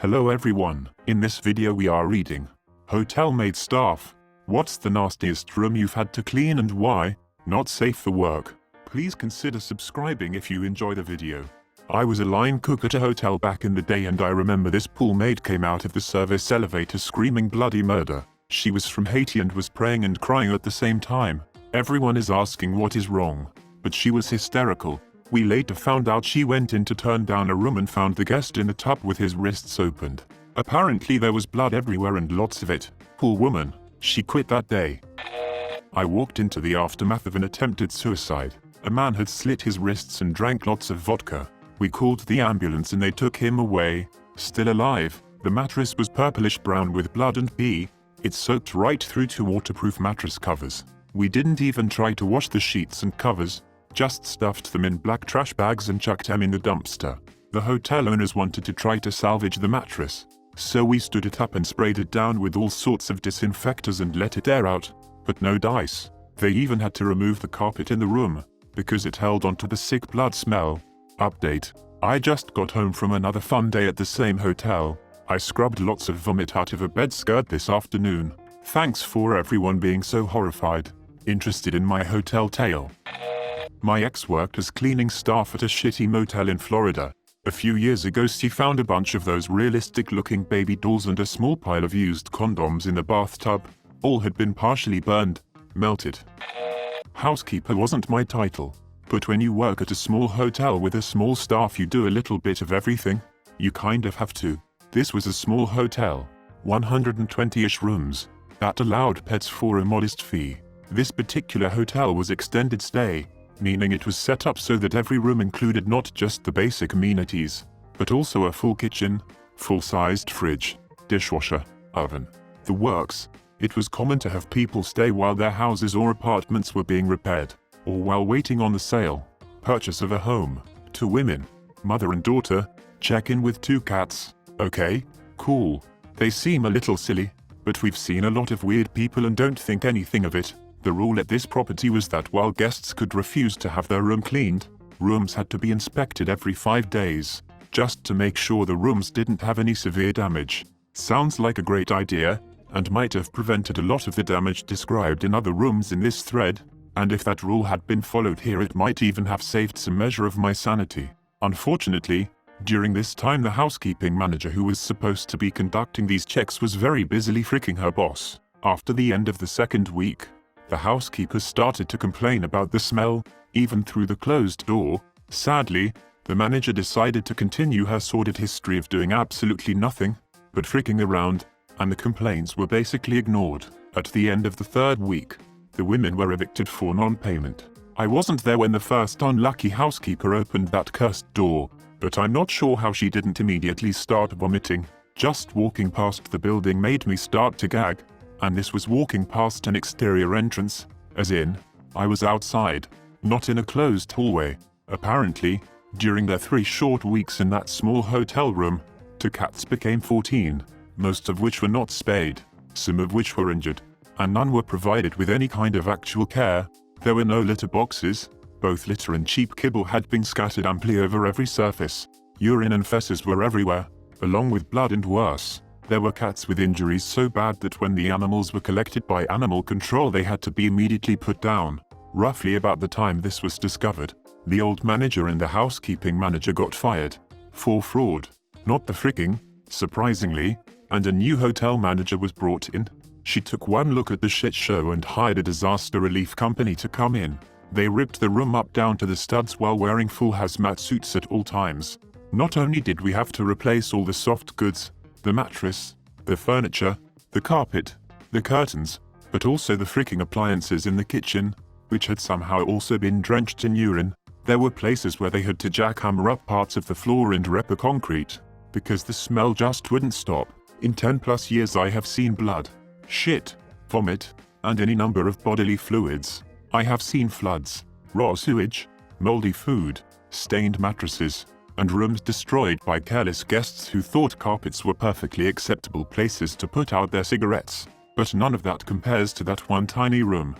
Hello everyone, in this video we are reading Hotel Maid Staff. What's the nastiest room you've had to clean and why? Not safe for work. Please consider subscribing if you enjoy the video. I was a line cook at a hotel back in the day and I remember this poor maid came out of the service elevator screaming bloody murder. She was from Haiti and was praying and crying at the same time. Everyone is asking what is wrong, but she was hysterical. We later found out she went in to turn down a room and found the guest in the tub with his wrists opened. Apparently there was blood everywhere and lots of it. Poor woman, she quit that day. I walked into the aftermath of an attempted suicide. A man had slit his wrists and drank lots of vodka. We called the ambulance and they took him away. Still alive. The mattress was purplish brown with blood and pee. It soaked right through to waterproof mattress covers. We didn't even try to wash the sheets and covers. Just stuffed them in black trash bags and chucked them in the dumpster. The hotel owners wanted to try to salvage the mattress, so we stood it up and sprayed it down with all sorts of disinfectors and let it air out, but no dice. They even had to remove the carpet in the room, because it held onto the sick blood smell. Update: I just got home from another fun day at the same hotel. I scrubbed lots of vomit out of a bed skirt this afternoon. Thanks for everyone being so horrified. Interested in my hotel tale? My ex worked as cleaning staff at a shitty motel in Florida. A few years ago she found a bunch of those realistic-looking baby dolls and a small pile of used condoms in the bathtub. All had been partially burned, melted. Housekeeper wasn't my title, but when you work at a small hotel with a small staff you do a little bit of everything. You kind of have to. This was a small hotel, 120-ish rooms, that allowed pets for a modest fee. This particular hotel was extended stay, meaning it was set up so that every room included not just the basic amenities, but also a full kitchen, full-sized fridge, dishwasher, oven. The works. It was common to have people stay while their houses or apartments were being repaired, or while waiting on the sale, purchase of a home. 2 women, mother and daughter, check in with 2 cats. Okay, cool. They seem a little silly, but we've seen a lot of weird people and don't think anything of it. The rule at this property was that while guests could refuse to have their room cleaned, rooms had to be inspected every 5 days, just to make sure the rooms didn't have any severe damage. Sounds like a great idea, and might have prevented a lot of the damage described in other rooms in this thread, and if that rule had been followed here it might even have saved some measure of my sanity. Unfortunately, during this time the housekeeping manager who was supposed to be conducting these checks was very busily freaking her boss. After the end of the 2nd week, the housekeeper started to complain about the smell, even through the closed door. Sadly, the manager decided to continue her sordid history of doing absolutely nothing but freaking around, and the complaints were basically ignored. At the end of the 3rd week, the women were evicted for non-payment. I wasn't there when the first unlucky housekeeper opened that cursed door, but I'm not sure how she didn't immediately start vomiting. Just walking past the building made me start to gag. And this was walking past an exterior entrance, as in, I was outside, not in a closed hallway. Apparently, during their 3 short weeks in that small hotel room, 2 cats became 14, most of which were not spayed, some of which were injured, and none were provided with any kind of actual care. There were no litter boxes. Both litter and cheap kibble had been scattered amply over every surface. Urine and feces were everywhere, along with blood and worse. There were cats with injuries so bad that when the animals were collected by animal control they had to be immediately put down. Roughly about the time this was discovered, the old manager and the housekeeping manager got fired. For fraud. Not the fricking, surprisingly, and a new hotel manager was brought in. She took one look at the shit show and hired a disaster relief company to come in. They ripped the room up down to the studs while wearing full hazmat suits at all times. Not only did we have to replace all the soft goods, the mattress, the furniture, the carpet, the curtains, but also the freaking appliances in the kitchen, which had somehow also been drenched in urine. There were places where they had to jackhammer up parts of the floor and rep the concrete, because the smell just wouldn't stop. In 10+ years I have seen blood, shit, vomit, and any number of bodily fluids. I have seen floods, raw sewage, moldy food, stained mattresses, and rooms destroyed by careless guests who thought carpets were perfectly acceptable places to put out their cigarettes. But none of that compares to that one tiny room.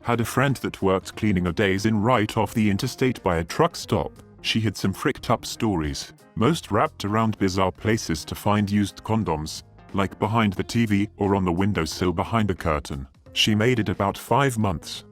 Had a friend that worked cleaning a days in right off the interstate by a truck stop. She had some fricked up stories, most wrapped around bizarre places to find used condoms, like behind the TV or on the windowsill behind a curtain. She made it about 5 months.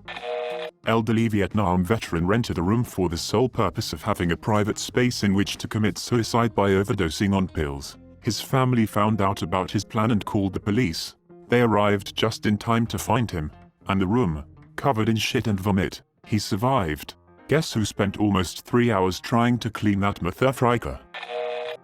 Elderly Vietnam veteran rented a room for the sole purpose of having a private space in which to commit suicide by overdosing on pills. His family found out about his plan and called the police. They arrived just in time to find him, and the room, covered in shit and vomit. He survived. Guess who spent almost 3 hours trying to clean that motherfucker?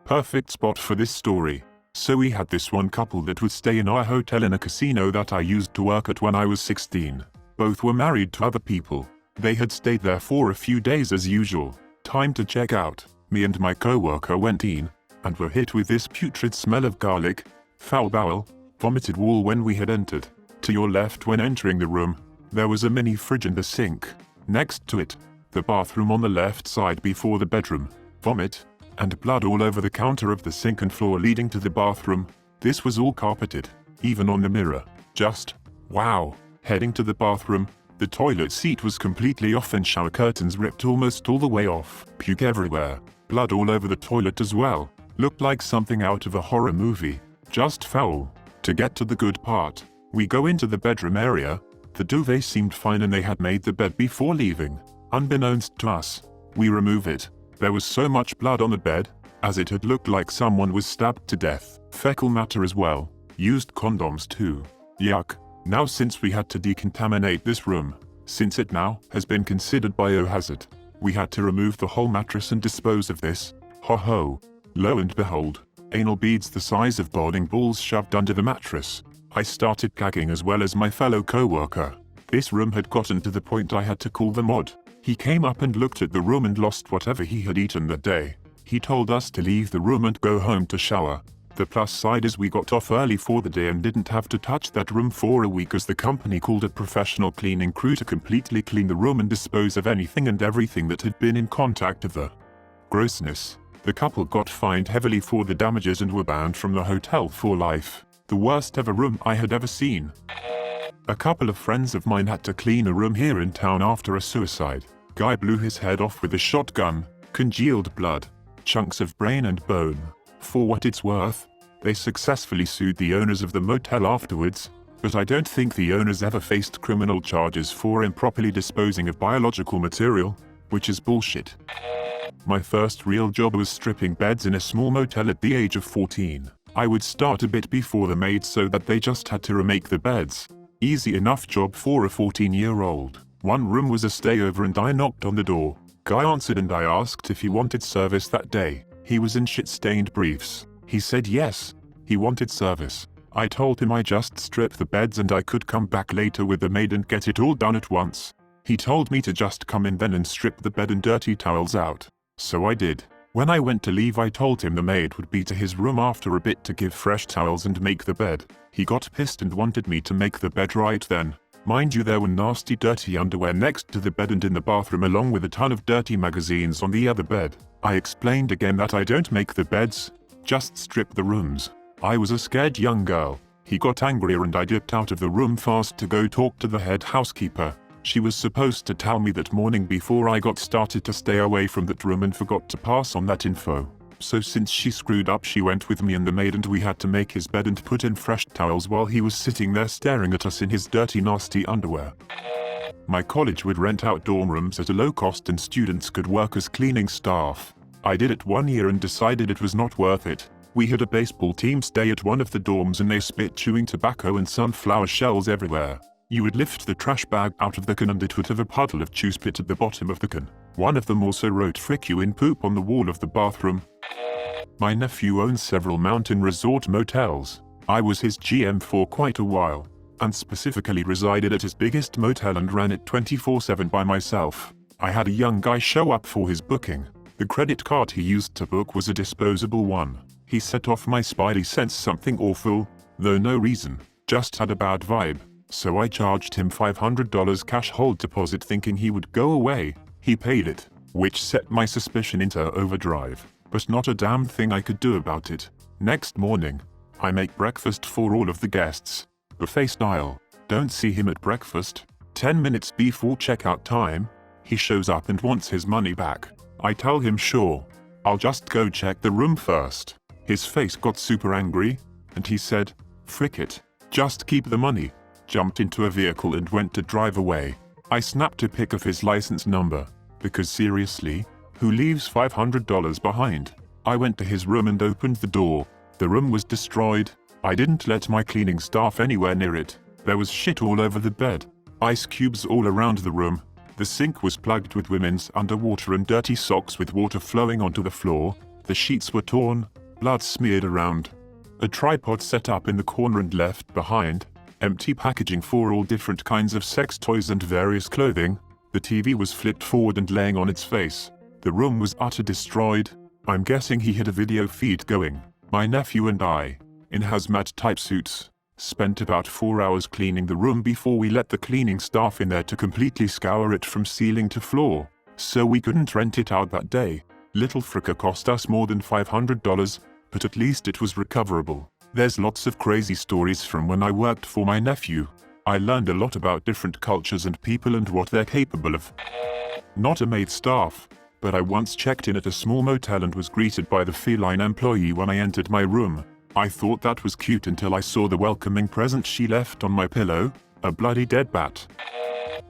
Perfect spot for this story. So we had this one couple that would stay in our hotel in a casino that I used to work at when I was 16. Both were married to other people. They had stayed there for a few days as usual. Time to check out. Me and my coworker went in, and were hit with this putrid smell of garlic, foul bowel, vomited wall when we had entered. To your left when entering the room, there was a mini fridge and a sink. Next to it, the bathroom on the left side before the bedroom. Vomit, and blood all over the counter of the sink and floor leading to the bathroom. This was all carpeted, even on the mirror. Just, wow. Heading to the bathroom, the toilet seat was completely off and shower curtains ripped almost all the way off. Puke everywhere. Blood all over the toilet as well. Looked like something out of a horror movie. Just foul. To get to the good part, we go into the bedroom area. The duvet seemed fine and they had made the bed before leaving. Unbeknownst to us, we remove it. There was so much blood on the bed, as it had looked like someone was stabbed to death. Fecal matter as well. Used condoms too. Yuck. Now since we had to decontaminate this room, since it now has been considered biohazard, we had to remove the whole mattress and dispose of this. Ho ho. Lo and behold, anal beads the size of bowling balls shoved under the mattress. I started gagging as well as my fellow co-worker. This room had gotten to the point I had to call the mod. He came up and looked at the room and lost whatever he had eaten that day. He told us to leave the room and go home to shower. The plus side is we got off early for the day and didn't have to touch that room for a week as the company called a professional cleaning crew to completely clean the room and dispose of anything and everything that had been in contact with the grossness. The couple got fined heavily for the damages and were banned from the hotel for life. The worst ever room I had ever seen. A couple of friends of mine had to clean a room here in town after a suicide. Guy blew his head off with a shotgun, congealed blood, chunks of brain and bone. For what it's worth, they successfully sued the owners of the motel afterwards, but I don't think the owners ever faced criminal charges for improperly disposing of biological material, which is bullshit. My first real job was stripping beds in a small motel at the age of 14. I would start a bit before the maids so that they just had to remake the beds. Easy enough job for a 14-year-old. One room was a stayover and I knocked on the door. Guy answered and I asked if he wanted service that day. He was in shit-stained briefs. He said yes, he wanted service. I told him I just stripped the beds and I could come back later with the maid and get it all done at once. He told me to just come in then and strip the bed and dirty towels out. So I did. When I went to leave I told him the maid would be to his room after a bit to give fresh towels and make the bed. He got pissed and wanted me to make the bed right then. Mind you, there were nasty dirty underwear next to the bed and in the bathroom along with a ton of dirty magazines on the other bed. I explained again that I don't make the beds, just strip the rooms. I was a scared young girl. He got angrier and I dipped out of the room fast to go talk to the head housekeeper. She was supposed to tell me that morning before I got started to stay away from that room and forgot to pass on that info. So since she screwed up she went with me and the maid and we had to make his bed and put in fresh towels while he was sitting there staring at us in his dirty nasty underwear. My college would rent out dorm rooms at a low cost and students could work as cleaning staff. I did it 1 year and decided it was not worth it. We had a baseball team stay at one of the dorms and they spit chewing tobacco and sunflower shells everywhere. You would lift the trash bag out of the can and it would have a puddle of chew spit at the bottom of the can. One of them also wrote "frick you" in poop on the wall of the bathroom. My nephew owns several mountain resort motels. I was his GM for quite a while, and specifically resided at his biggest motel and ran it 24/7 by myself. I had a young guy show up for his booking. The credit card he used to book was a disposable one. He set off my spidey sense something awful, though no reason, just had a bad vibe. So I charged him $500 cash hold deposit thinking he would go away. He paid it, which set my suspicion into overdrive, but not a damn thing I could do about it. Next morning, I make breakfast for all of the guests. Buffet style. Don't see him at breakfast. 10 minutes before checkout time, he shows up and wants his money back. I tell him sure. I'll just go check the room first. His face got super angry, and he said, frick it, just keep the money. Jumped into a vehicle and went to drive away. I snapped a pic of his license number, because seriously, who leaves $500 behind? I went to his room and opened the door. The room was destroyed. I didn't let my cleaning staff anywhere near it. There was shit all over the bed. Ice cubes all around the room. The sink was plugged with women's underwater and dirty socks with water flowing onto the floor. The sheets were torn, blood smeared around. A tripod set up in the corner and left behind. Empty packaging for all different kinds of sex toys and various clothing. The TV was flipped forward and laying on its face. The room was utterly destroyed. I'm guessing he had a video feed going. My nephew and I, in hazmat type suits, spent about 4 hours cleaning the room before we let the cleaning staff in there to completely scour it from ceiling to floor. So we couldn't rent it out that day. Little fricker cost us more than $500, but at least it was recoverable. There's lots of crazy stories from when I worked for my nephew. I learned a lot about different cultures and people and what they're capable of. Not a maid staff, but I once checked in at a small motel and was greeted by the feline employee when I entered my room. I thought that was cute until I saw the welcoming present she left on my pillow, a bloody dead bat.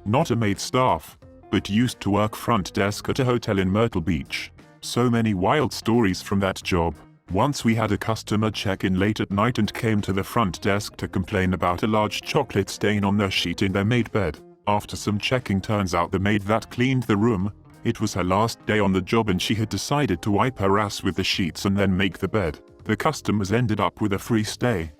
Not a maid staff, but used to work front desk at a hotel in Myrtle Beach. So many wild stories from that job. Once we had a customer check in late at night and came to the front desk to complain about a large chocolate stain on their sheet in their maid bed. After some checking, turns out the maid that cleaned the room, it was her last day on the job and she had decided to wipe her ass with the sheets and then make the bed. The customers ended up with a free stay.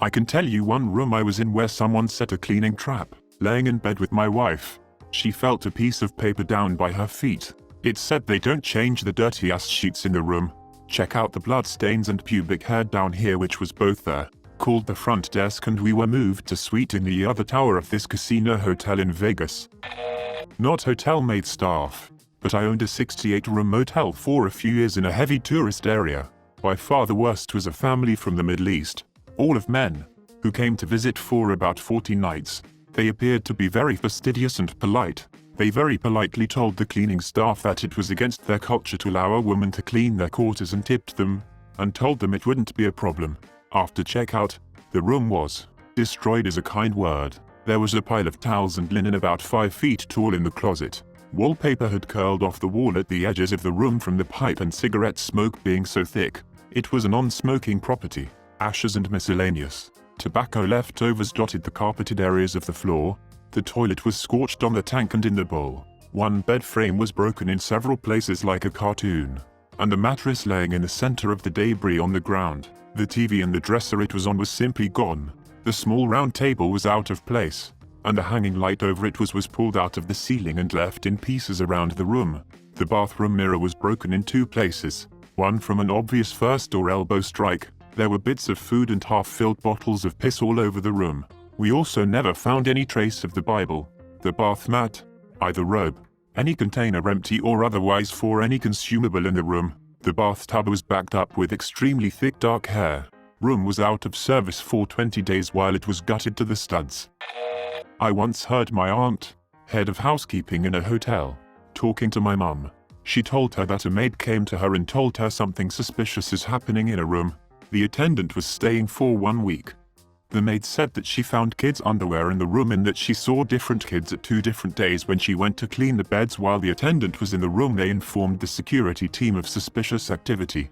I can tell you one room I was in where someone set a cleaning trap. Laying in bed with my wife, she felt a piece of paper down by her feet. It said they don't change the dirty ass sheets in the room. Check out the blood stains and pubic hair down here, which was both there. Called the front desk and we were moved to suite in the other tower of this casino hotel in Vegas. Not hotel maid staff, but I owned a 68-room motel for a few years in a heavy tourist area. By far the worst was a family from the Middle East, all of men, who came to visit for about 40 nights. They appeared to be very fastidious and polite. They very politely told the cleaning staff that it was against their culture to allow a woman to clean their quarters and tipped them, and told them it wouldn't be a problem. After checkout, the room was destroyed is a kind word. There was a pile of towels and linen about 5 feet tall in the closet. Wallpaper had curled off the wall at the edges of the room from the pipe and cigarette smoke being so thick. It was a non-smoking property. Ashes and miscellaneous tobacco leftovers dotted the carpeted areas of the floor. The toilet was scorched on the tank and in the bowl. One bed frame was broken in several places like a cartoon, and a mattress laying in the center of the debris on the ground. The TV and the dresser it was on was simply gone. The small round table was out of place, and a hanging light over it was pulled out of the ceiling and left in pieces around the room. The bathroom mirror was broken in 2 places, one from an obvious first or elbow strike. There were bits of food and half-filled bottles of piss all over the room. We also never found any trace of the Bible, the bath mat, either robe, any container empty or otherwise for any consumable in the room. The bathtub was backed up with extremely thick dark hair. Room was out of service for 20 days while it was gutted to the studs. I once heard my aunt, head of housekeeping in a hotel, talking to my mum. She told her that a maid came to her and told her something suspicious is happening in a room. The attendant was staying for 1 week. The maid said that she found kids' underwear in the room and that she saw different kids at 2 different days when she went to clean the beds while the attendant was in the room. They informed the security team of suspicious activity.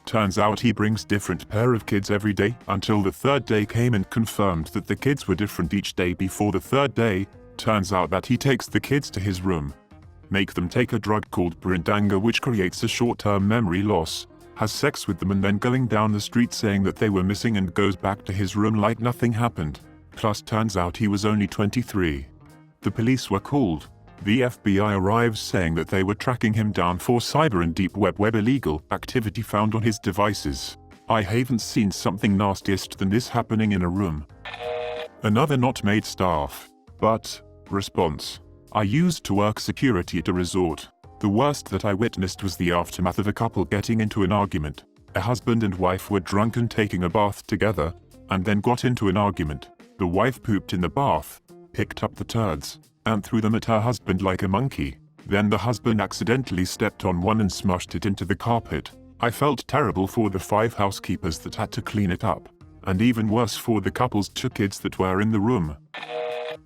Turns out he brings different pair of kids every day until the 3rd day came and confirmed that the kids were different each day before the 3rd day. Turns out that he takes the kids to his room, make them take a drug called Brindanga which creates a short-term memory loss, has sex with them and then going down the street saying that they were missing and goes back to his room like nothing happened. Plus turns out he was only 23. The police were called. The FBI arrives saying that they were tracking him down for cyber and deep web illegal activity found on his devices. I haven't seen something nastiest than this happening in a room. Another not maid staff, but response. I used to work security at a resort. The worst that I witnessed was the aftermath of a couple getting into an argument. A husband and wife were drunk and taking a bath together, and then got into an argument. The wife pooped in the bath, picked up the turds, and threw them at her husband like a monkey. Then the husband accidentally stepped on one and smushed it into the carpet. I felt terrible for the 5 housekeepers that had to clean it up, and even worse for the couple's 2 kids that were in the room.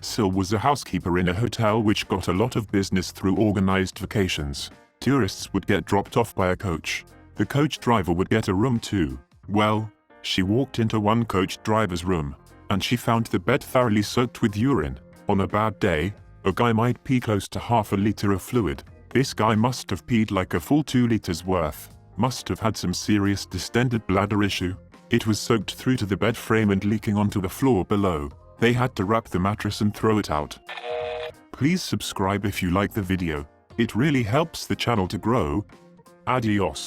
Sil was a housekeeper in a hotel which got a lot of business through organized vacations. Tourists would get dropped off by a coach. The coach driver would get a room too. Well, she walked into one coach driver's room, and she found the bed thoroughly soaked with urine. On a bad day, a guy might pee close to half a liter of fluid. This guy must have peed like a full 2 liters worth. Must have had some serious distended bladder issue. It was soaked through to the bed frame and leaking onto the floor below. They had to wrap the mattress and throw it out. Please subscribe if you like the video. It really helps the channel to grow. Adios.